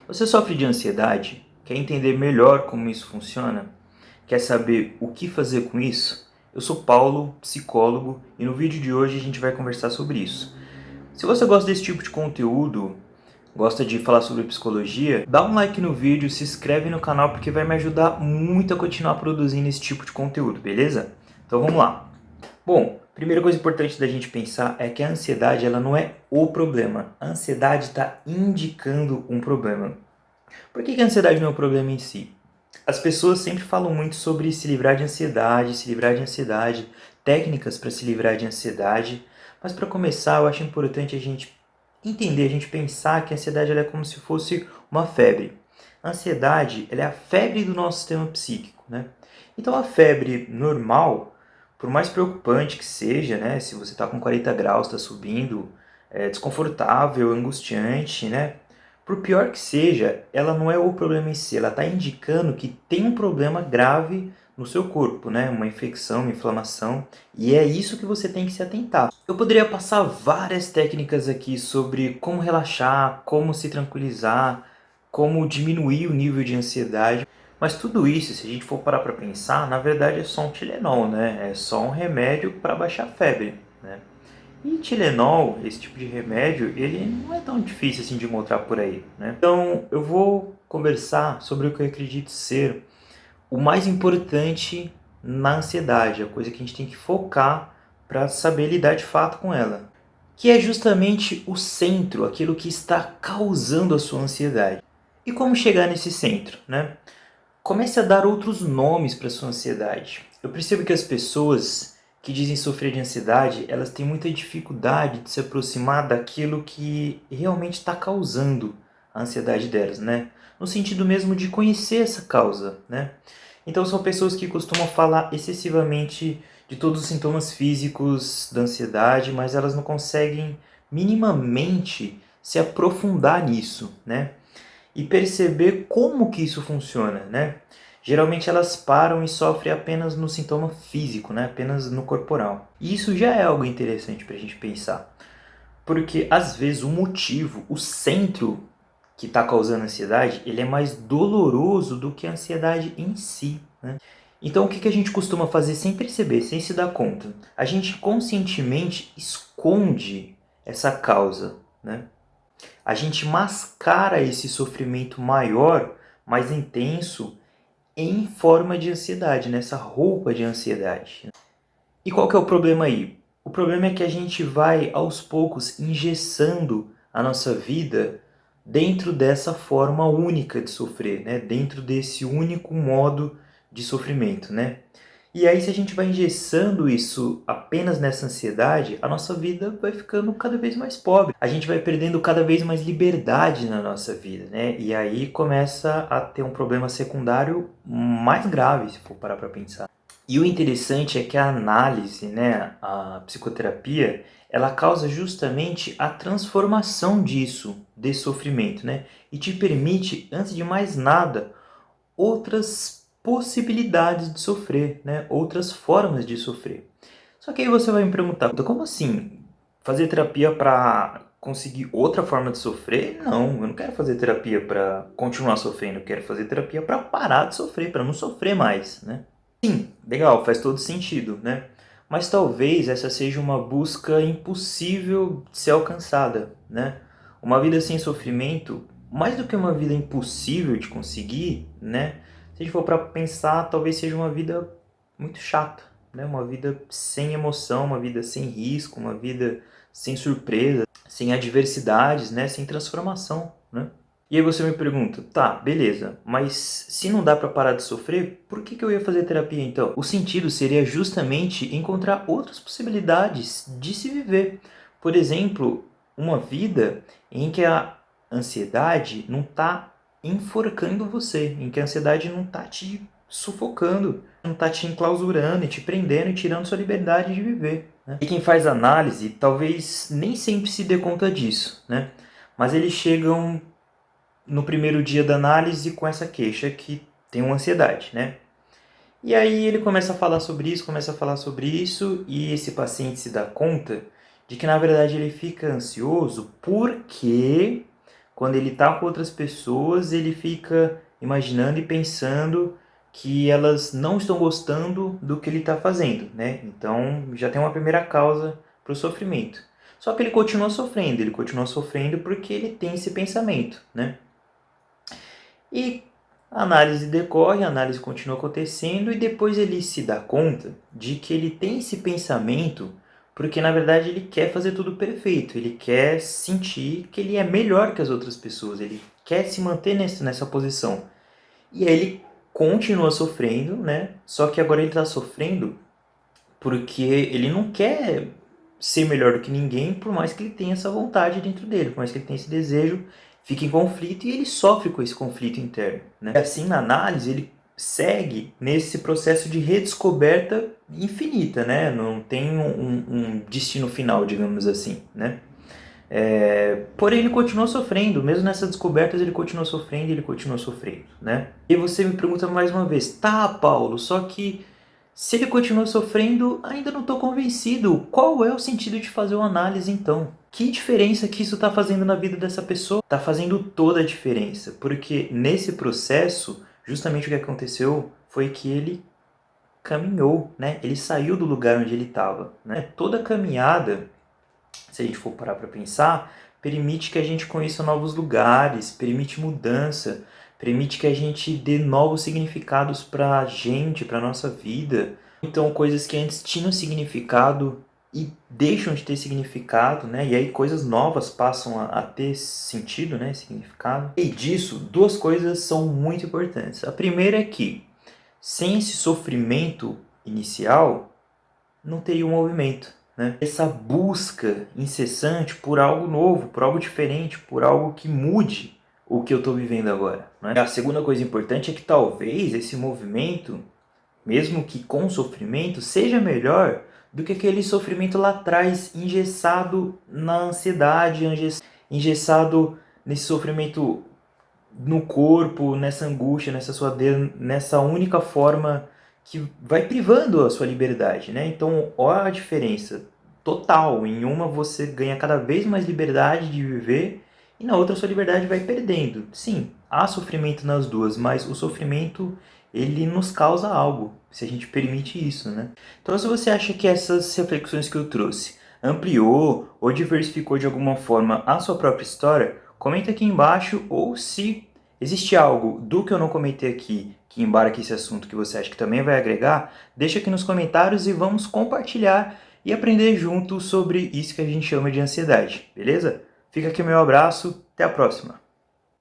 Você sofre de ansiedade? Quer entender melhor como isso funciona? Quer saber o que fazer com isso? Eu sou Paulo, psicólogo, e no vídeo de hoje a gente vai conversar sobre isso. Se você gosta desse tipo de conteúdo, gosta de falar sobre psicologia, dá um like no vídeo, se inscreve no canal porque vai me ajudar muito a continuar produzindo esse tipo de conteúdo, beleza? Então vamos lá. Bom, primeira coisa importante da gente pensar é que a ansiedade ela não é o problema. A ansiedade está indicando um problema. Por que a ansiedade não é um problema em si? As pessoas sempre falam muito sobre se livrar de ansiedade, técnicas para se livrar de ansiedade, mas para começar eu acho importante a gente entender, a gente pensar que a ansiedade ela é como se fosse uma febre. A ansiedade ela é a febre do nosso sistema psíquico, né? Então a febre normal, por mais preocupante que seja, né? Se você está com 40 graus, está subindo, é desconfortável, angustiante, né? Por pior que seja, ela não é o problema em si, ela está indicando que tem um problema grave no seu corpo, né? Uma infecção, uma inflamação, e é isso que você tem que se atentar. Eu poderia passar várias técnicas aqui sobre como relaxar, como se tranquilizar, como diminuir o nível de ansiedade, mas tudo isso, se a gente for parar para pensar, na verdade é só um Tilenol, né? É só um remédio para baixar a febre, né? E Tilenol, esse tipo de remédio, ele não é tão difícil assim de encontrar por aí, né? Então eu vou conversar sobre o que eu acredito ser o mais importante na ansiedade, a coisa que a gente tem que focar para saber lidar de fato com ela, que é justamente o centro, aquilo que está causando a sua ansiedade. E como chegar nesse centro, né? Comece a dar outros nomes para sua ansiedade. Eu percebo que as pessoas que dizem sofrer de ansiedade, elas têm muita dificuldade de se aproximar daquilo que realmente está causando a ansiedade delas, né? No sentido mesmo de conhecer essa causa, né? Então são pessoas que costumam falar excessivamente de todos os sintomas físicos da ansiedade, mas elas não conseguem minimamente se aprofundar nisso, né? E perceber como que isso funciona, né? Geralmente elas param e sofrem apenas no sintoma físico, né? Apenas no corporal. E isso já é algo interessante para a gente pensar. Porque às vezes o motivo, o centro que está causando a ansiedade, ele é mais doloroso do que a ansiedade em si, né? Então o que a gente costuma fazer sem perceber, sem se dar conta? A gente conscientemente esconde essa causa, né? A gente mascara esse sofrimento maior, mais intenso, em forma de ansiedade, nessa roupa de ansiedade. E qual que é o problema aí? O problema é que a gente vai, aos poucos, engessando a nossa vida dentro dessa forma única de sofrer, né? Dentro desse único modo de sofrimento, né? E aí, se a gente vai engessando isso apenas nessa ansiedade, a nossa vida vai ficando cada vez mais pobre. A gente vai perdendo cada vez mais liberdade na nossa vida, né? E aí começa a ter um problema secundário mais grave, se for parar para pensar. E o interessante é que a análise, né, a psicoterapia, ela causa justamente a transformação disso, desse sofrimento, né? E te permite, antes de mais nada, outras possibilidades de sofrer, né? Outras formas de sofrer. Só que aí você vai me perguntar, como assim? Fazer terapia para conseguir outra forma de sofrer? Não, eu não quero fazer terapia para continuar sofrendo, eu quero fazer terapia para parar de sofrer, para não sofrer mais, né? Sim, legal, faz todo sentido, né? Mas talvez essa seja uma busca impossível de ser alcançada, né? Uma vida sem sofrimento, mais do que uma vida impossível de conseguir, né? Se a gente for para pensar, talvez seja uma vida muito chata, né? Uma vida sem emoção, uma vida sem risco, uma vida sem surpresa, sem adversidades, né? Sem transformação, né? E aí você me pergunta, tá, beleza, mas se não dá para parar de sofrer, por que eu ia fazer terapia então? O sentido seria justamente encontrar outras possibilidades de se viver. Por exemplo, uma vida em que a ansiedade não está enforcando você, em que a ansiedade não está te sufocando, não está te enclausurando e te prendendo e tirando sua liberdade de viver, né? E quem faz análise talvez nem sempre se dê conta disso, né? Mas eles chegam no primeiro dia da análise com essa queixa que tem uma ansiedade, né? E aí ele começa a falar sobre isso, e esse paciente se dá conta de que na verdade ele fica ansioso porque quando ele está com outras pessoas, ele fica imaginando e pensando que elas não estão gostando do que ele está fazendo, né? Então já tem uma primeira causa para o sofrimento. Só que ele continua sofrendo porque ele tem esse pensamento, né? E a análise decorre, a análise continua acontecendo e depois ele se dá conta de que ele tem esse pensamento porque na verdade ele quer fazer tudo perfeito, ele quer sentir que ele é melhor que as outras pessoas, ele quer se manter nessa posição. E aí ele continua sofrendo, né? Só que agora ele está sofrendo porque ele não quer ser melhor do que ninguém, por mais que ele tenha essa vontade dentro dele, por mais que ele tenha esse desejo, fica em conflito e ele sofre com esse conflito interno, né? E assim, na análise, ele segue nesse processo de redescoberta infinita, né? Não tem um destino final, digamos assim, né? Porém, ele continua sofrendo, mesmo nessas descobertas, ele continua sofrendo, né? E você me pergunta mais uma vez, tá, Paulo, só que se ele continua sofrendo, ainda não estou convencido. Qual é o sentido de fazer uma análise então? Que diferença que isso está fazendo na vida dessa pessoa? Está fazendo toda a diferença, porque nesse processo, justamente o que aconteceu foi que ele caminhou, né? Ele saiu do lugar onde ele estava, né? Toda caminhada, se a gente for parar para pensar, permite que a gente conheça novos lugares, permite mudança, permite que a gente dê novos significados para a gente, para nossa vida. Então, coisas que antes tinham significado e deixam de ter significado, né? E aí coisas novas passam a ter sentido, né? Significado. E disso, duas coisas são muito importantes. A primeira é que, sem esse sofrimento inicial, não teria um movimento, né? Essa busca incessante por algo novo, por algo diferente, por algo que mude o que eu estou vivendo agora, né? A segunda coisa importante é que talvez esse movimento, mesmo que com sofrimento, seja melhor do que aquele sofrimento lá atrás, engessado na ansiedade, engessado nesse sofrimento no corpo, nessa angústia, nessa suadeira, nessa única forma que vai privando a sua liberdade, né? Então, olha a diferença total. Em uma você ganha cada vez mais liberdade de viver e na outra a sua liberdade vai perdendo. Sim, há sofrimento nas duas, mas o sofrimento ele nos causa algo, se a gente permite isso, né? Então, se você acha que essas reflexões que eu trouxe ampliou ou diversificou de alguma forma a sua própria história, comenta aqui embaixo, ou se existe algo do que eu não comentei aqui que embarque esse assunto que você acha que também vai agregar, deixa aqui nos comentários e vamos compartilhar e aprender junto sobre isso que a gente chama de ansiedade, beleza? Fica aqui o meu abraço, até a próxima!